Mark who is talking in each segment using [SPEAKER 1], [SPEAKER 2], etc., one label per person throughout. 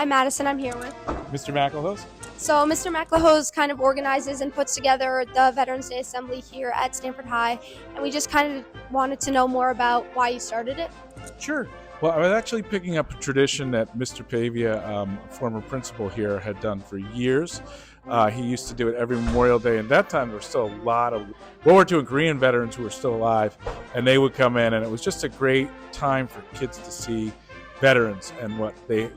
[SPEAKER 1] Hi, Madison. I'm here with.
[SPEAKER 2] Mr. MacLehose?
[SPEAKER 1] So, Mr. MacLehose kind of organizes and puts together the Veterans Day Assembly here at Stanford High, and we just kind of wanted to know more about why you started it.
[SPEAKER 2] Sure. Well, I was actually picking up a tradition that Mr. Pavia, a former principal here, had done for years. He used to do it every Memorial Day, and that time there were still a lot of World War II and Korean veterans who were still alive, and they would come in, and it was just a great time for kids to see veterans and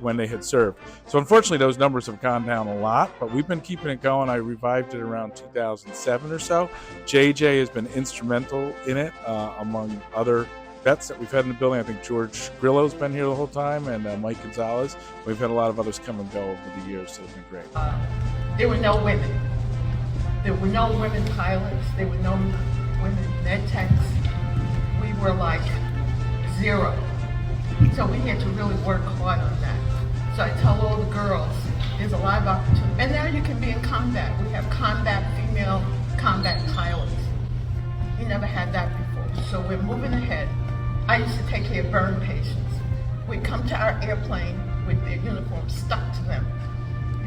[SPEAKER 2] when they had served. So unfortunately those numbers have gone down a lot, but we've been keeping it going. I revived it around 2007 or so. JJ has been instrumental in it, among other vets that we've had in the building. I think George Grillo's been here the whole time, and Mike Gonzalez. We've had a lot of others come and go over the years, so it's been great.
[SPEAKER 3] There were no women. There were no women pilots. There were no women med techs. We were like zero. So we had to really work hard on that. So I tell all the girls, there's a lot of opportunity. And now you can be in combat. We have female combat pilots. We never had that before. So we're moving ahead. I used to take care of burn patients. We'd come to our airplane with their uniforms stuck to them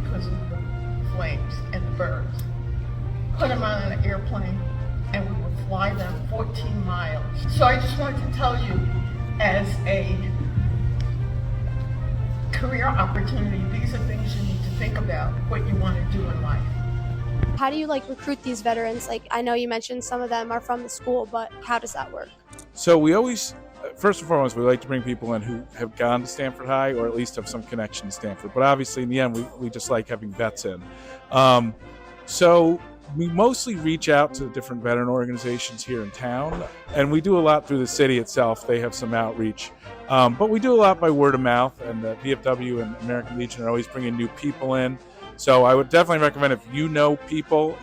[SPEAKER 3] because of the flames and the burns. Put them on an airplane and we would fly them 14 miles. So I just wanted to tell you, as a career opportunity, these are things you need to think about, what you want to do in life.
[SPEAKER 1] How do you recruit these veterans? I know you mentioned some of them are from the school, but how does that work?
[SPEAKER 2] So we always, first and foremost, we like to bring people in who have gone to Stanford High or at least have some connection to Stanford. But obviously in the end, we just like having vets in. So we mostly reach out to different veteran organizations here in town, and we do a lot through the city itself. They have some outreach, but we do a lot by word of mouth, and the VFW and American Legion are always bringing new people in. So I would definitely recommend, if you know people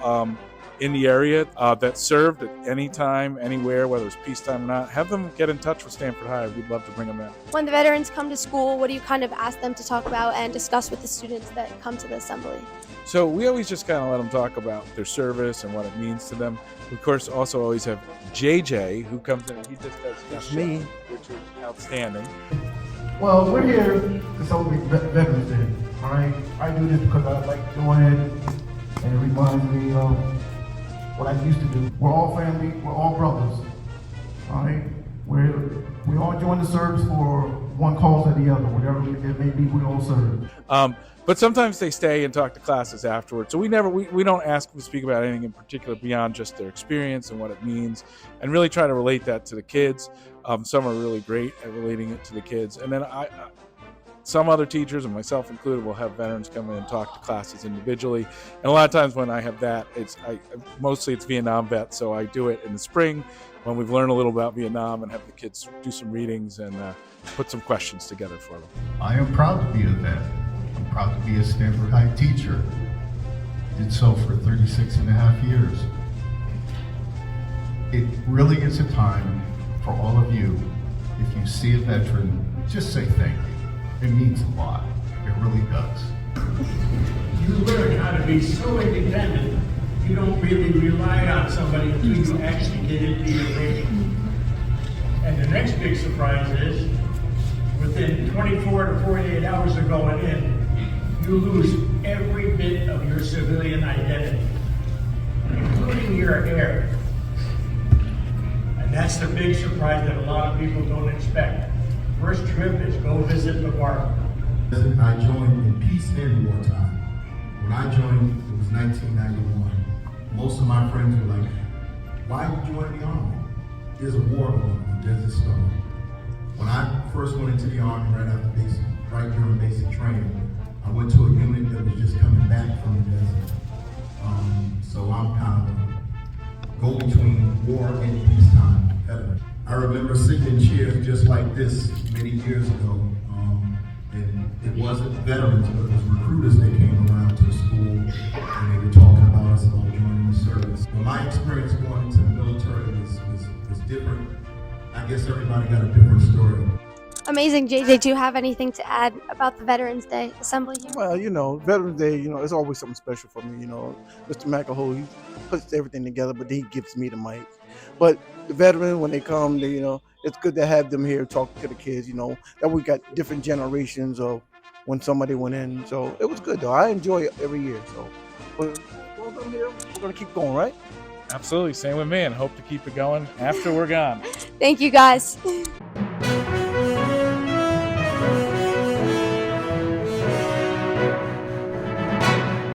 [SPEAKER 2] in the area that served at any time, anywhere, whether it's peacetime or not, have them get in touch with Stanford High. We'd love to bring them in.
[SPEAKER 1] When the veterans come to school, what do you kind of ask them to talk about and discuss with the students that come to the assembly?
[SPEAKER 2] So we always just kind of let them talk about their service and what it means to them. We, of course, also always have JJ, who comes in and he just does
[SPEAKER 4] That's me,
[SPEAKER 2] which is outstanding.
[SPEAKER 4] Well, we're here to celebrate Veterans Day, all right? I do this because I like doing it, and it reminds me of what I used to do. We're all family, we're all brothers, all right? We all join the service for one cause or the other, whatever it may be, we all serve.
[SPEAKER 2] But sometimes they stay and talk to classes afterwards. So we don't ask them to speak about anything in particular beyond just their experience and what it means, and really try to relate that to the kids. Some are really great at relating it to the kids. And then some other teachers, and myself included, will have veterans come in and talk to classes individually. And a lot of times when I have that, mostly it's Vietnam vets. So I do it in the spring when we've learned a little about Vietnam and have the kids do some readings and put some questions together for them.
[SPEAKER 5] I am proud to be a vet. I'm proud to be a Stanford High teacher. Did so for 36 and a half years. It really is a time for all of you, if you see a veteran, just say thank you. It means a lot. It really does.
[SPEAKER 6] You learn how to be so independent, you don't really rely on somebody until you actually get into your patient. And the next big surprise is, within 24 to 48 hours of going in, you lose every bit of your civilian identity, including your hair. And that's the big surprise that a lot of people don't expect. First trip is go visit the barber.
[SPEAKER 7] I joined in peace and wartime. When I joined, it was 1991. Most of my friends were like, why did you join the Army? There's a war going on, Desert Storm. When I first went into the Army right during basic training, I went to a unit that was just coming back from the desert. So I'm kind of a go-between war and peacetime veteran. I remember sitting in chairs just like this many years ago, and it wasn't veterans, but it was recruiters that came around to the school, and they were talking about us about joining the service. But my experience going into the military was different. I guess everybody got a different story.
[SPEAKER 1] Amazing. JJ, do you have anything to add about the Veterans Day Assembly here?
[SPEAKER 8] Well, Veterans Day, it's always something special for me. Mr. MacLehose, he puts everything together, but he gives me the mic. But the veterans, when they come, it's good to have them here talking to the kids, that we got different generations of when somebody went in. So it was good though. I enjoy it every year. So we're gonna keep going, right?
[SPEAKER 2] Absolutely, same with me, and hope to keep it going after we're gone.
[SPEAKER 1] Thank you guys.